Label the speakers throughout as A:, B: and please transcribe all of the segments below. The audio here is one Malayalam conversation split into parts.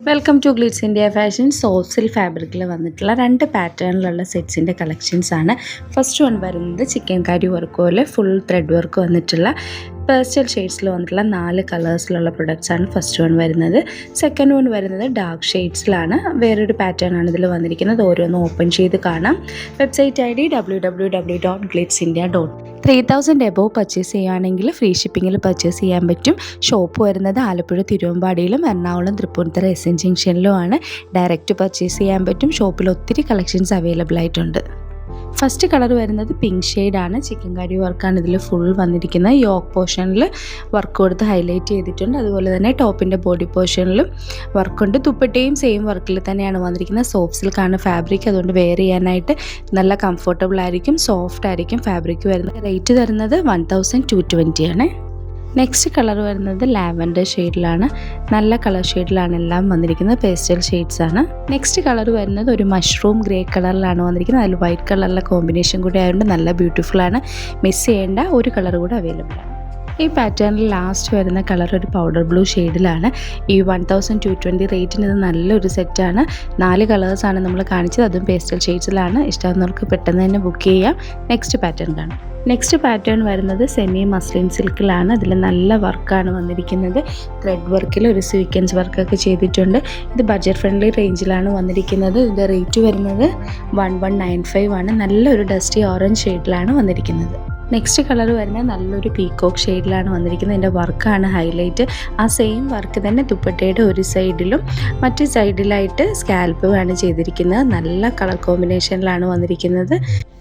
A: Welcome to Glitz India fashion. Soft silk ഫാബ്രിക്കിൽ വന്നിട്ടുള്ള രണ്ട് പാറ്റേണിലുള്ള സെറ്റ്സിൻ്റെ കളക്ഷൻസ് ആണ്. ഫസ്റ്റ് വൺ വരുന്നത് ചിക്കൻ കാരി വർക്ക് പോലെ ഫുൾ ത്രെഡ് വർക്ക് വന്നിട്ടുള്ള പേസ്റ്റൽ ഷെയ്ഡ്സിൽ വന്നിട്ടുള്ള 4 കളേഴ്സിലുള്ള പ്രൊഡക്ട്സ് ആണ് ഫസ്റ്റ് വൺ വരുന്നത്. സെക്കൻഡ് വൺ വരുന്നത് ഡാർക്ക് ഷെയ്ഡ്സിലാണ്. വേറൊരു പാറ്റേൺ ആണ് ഇതിൽ വന്നിരിക്കുന്നത്. ഓരോന്നും ഓപ്പൺ ചെയ്ത് കാണാം. Website ID www.glitzindia.com. 3000 above purchase ചെയ്യുകയാണെങ്കിൽ ഫ്രീ ഷിപ്പിങ്ങിൽ പർച്ചേസ് ചെയ്യാൻ പറ്റും. ഷോപ്പ് വരുന്നത് ആലപ്പുഴ തിരുവമ്പാടിയിലും എറണാകുളം തൃപ്പൂണിത്തുറ SN ജംഗ്ഷനിലുമാണ്. ഡയറക്റ്റ് പർച്ചേസ് ചെയ്യാൻ പറ്റും. ഷോപ്പിൽ ഒത്തിരി കളക്ഷൻസ് അവൈലബിൾ ആയിട്ടുണ്ട്. ഫസ്റ്റ് കളർ വരുന്നത് പിങ്ക് ഷെയ്ഡാണ്. ചിക്കൻ കാരി വർക്കാണ് ഇതിൽ ഫുൾ വന്നിരിക്കുന്നത്. യോക്ക് പോർഷനിൽ വർക്ക് കൊടുത്ത് ഹൈലൈറ്റ് ചെയ്തിട്ടുണ്ട്. അതുപോലെ തന്നെ ടോപ്പിൻ്റെ ബോഡി പോർഷനിലും വർക്കുണ്ട്. ദുപ്പട്ടയും സെയിം വർക്കിൽ തന്നെയാണ് വന്നിരിക്കുന്നത്. സോഫ്റ്റ് സിൽക്കാണ് ഫാബ്രിക്, അതുകൊണ്ട് വെയർ ചെയ്യാനായിട്ട് നല്ല കംഫർട്ടബിൾ ആയിരിക്കും, സോഫ്റ്റ് ആയിരിക്കും ഫാബ്രിക് വരുന്നത്. റേറ്റ് തരുന്നത് 1220 ആണ്. നെക്സ്റ്റ് കളർ വരുന്നത് ലാവൻഡർ ഷെയ്ഡിലാണ്. നല്ല കളർ ഷെയ്ഡിലാണ് എല്ലാം വന്നിരിക്കുന്നത്. പേസ്റ്റൽ ഷെയ്ഡ്സ് ആണ്. നെക്സ്റ്റ് കളർ വരുന്നത് ഒരു മഷ്റൂം ഗ്രേ കളറിലാണ് വന്നിരിക്കുന്നത്. അതിൽ വൈറ്റ് കളറിലെ കോമ്പിനേഷൻ കൂടി ആയതുകൊണ്ട് നല്ല ബ്യൂട്ടിഫുൾ ആണ്. മിസ് ചെയ്യേണ്ട ഒരു കളർ കൂടെ അവൈലബിൾ ആണ്. ഈ പാറ്റേണിൽ ലാസ്റ്റ് വരുന്ന കളർ ഒരു പൗഡർ ബ്ലൂ ഷെയ്ഡിലാണ്. ഈ 1220 റേറ്റിന് ഇത് നല്ലൊരു സെറ്റാണ്. 4 കളേഴ്സാണ് നമ്മൾ കാണിച്ചത്, അതും പേസ്റ്റൽ ഷെയ്ഡ്സിലാണ്. ഇഷ്ടമാകുന്നവർക്ക് പെട്ടെന്ന് തന്നെ ബുക്ക് ചെയ്യാം. നെക്സ്റ്റ് പാറ്റേൺ കാണാം. നെക്സ്റ്റ് പാറ്റേൺ വരുന്നത് സെമി മസ്ലിൻ സിൽക്കിലാണ്. അതിൽ നല്ല വർക്കാണ് വന്നിരിക്കുന്നത്. ത്രെഡ് വർക്കിൽ ഒരു സീക്വൻസ് വർക്കൊക്കെ ചെയ്തിട്ടുണ്ട്. ഇത് ബഡ്ജറ്റ് ഫ്രണ്ട്ലി റേഞ്ചിലാണ് വന്നിരിക്കുന്നത്. ഇതിൻ്റെ റേറ്റ് വരുന്നത് 1195 ആണ്. നല്ലൊരു ഡസ്റ്റി ഓറഞ്ച് ഷെയ്ഡിലാണ് വന്നിരിക്കുന്നത്. നെക്സ്റ്റ് കളർ വരുന്നത് നല്ലൊരു പീക്കോക്ക് ഷെയ്ഡിലാണ് വന്നിരിക്കുന്നത്. ഇതിൻ്റെ വർക്കാണ് ഹൈലൈറ്റ്. ആ സെയിം വർക്ക് തന്നെ ദുപ്പട്ടയുടെ ഒരു സൈഡിലും മറ്റു സൈഡിലായിട്ട് സ്കാൽപ്പ് ആണ് ചെയ്തിരിക്കുന്നത്. നല്ല കളർ കോമ്പിനേഷനിലാണ് വന്നിരിക്കുന്നത്.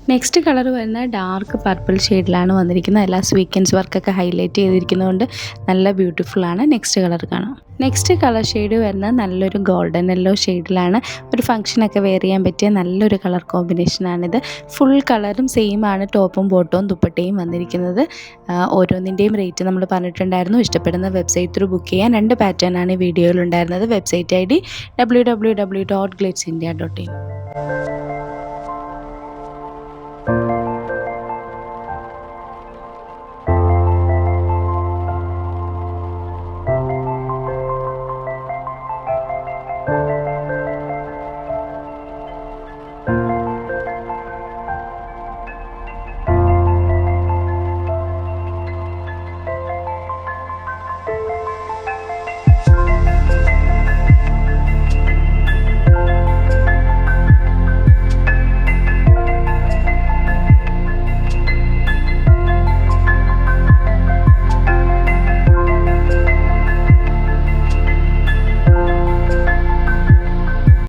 A: നെക്സ്റ്റ് കളർ വരുന്നത് ഡാർക്ക് പർപ്പിൾ ഷെയ്ഡിലാണ് വന്നിരിക്കുന്നത്. എല്ലാ സ്വീക്വൻസ് വർക്കൊക്കെ ഹൈലൈറ്റ് ചെയ്തിരിക്കുന്നതുകൊണ്ട് നല്ല ബ്യൂട്ടിഫുള്ളാണ്. നെക്സ്റ്റ് കളർ കാണാം. നെക്സ്റ്റ് കളർ ഷെയ്ഡ് വരുന്നത് നല്ലൊരു ഗോൾഡൻ യെല്ലോ ഷെയ്ഡിലാണ്. ഒരു ഫംഗ്ഷനൊക്കെ വെയർ ചെയ്യാൻ പറ്റിയ നല്ലൊരു കളർ കോമ്പിനേഷനാണിത്. ഫുൾ കളറും സെയിം ആണ്. ടോപ്പും ബോട്ടവും ദുപ്പട്ടയും വന്നിരിക്കുന്നത്. ഓരോന്നിൻ്റെയും റേറ്റ് നമ്മൾ പറഞ്ഞിട്ടുണ്ടായിരുന്നു. ഇഷ്ടപ്പെടുന്ന വെബ്സൈറ്റ് ത്രൂ ബുക്ക് ചെയ്യാൻ. 2 പാറ്റേൺ ആണ് ഈ വീഡിയോയിൽ ഉണ്ടായിരുന്നത്. Website ID www.glitzindia.in.